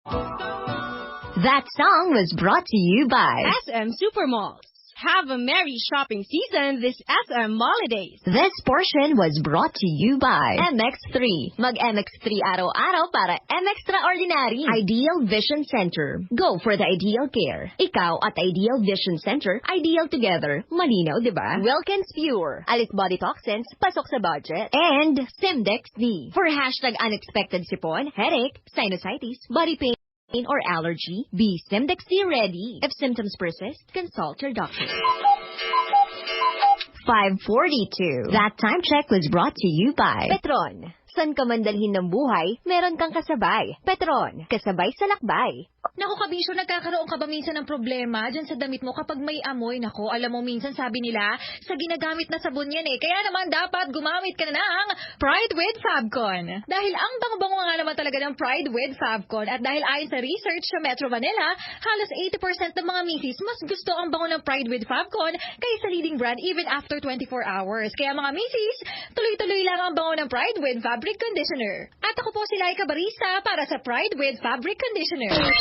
That song was brought to you by SM Supermalls. Have a merry shopping season this SM holidays. This portion was brought to you by MX3. Mag-MX3 araw-araw para M-extraordinary. Ideal Vision Center. Go for the ideal care. Ikaw at Ideal Vision Center, ideal together. Malinaw, di ba? Wilkins Pure. Alis body toxins, pasok sa budget. And Simdex D. For #unexpected sipon, headache, sinusitis, body pain, or allergy, be Simdex D ready. If symptoms persist, consult your doctor. 5:42. That time check was brought to you by Petron. San ka man dalhin ng buhay, meron kang kasabay. Petron, kasabay sa lakbay. Naku, Kabisyo, nagkakaroon ka ba minsan ng problema dyan sa damit mo kapag may amoy? Naku, alam mo, minsan sabi nila, sa ginagamit na sabon yan eh. Kaya naman dapat gumamit ka na ng Pride with Fabcon. Dahil ang bango-bango nga naman talaga ng Pride with Fabcon. At dahil ayon sa research sa Metro Manila, halos 80% ng mga misis mas gusto ang bango ng Pride with Fabcon kaysa leading brand even after 24 hours. Kaya mga misis, tuloy-tuloy lang ang bango ng Pride with Fabric Conditioner. At ako po si Laika Barista para sa Pride with Fabric Conditioner.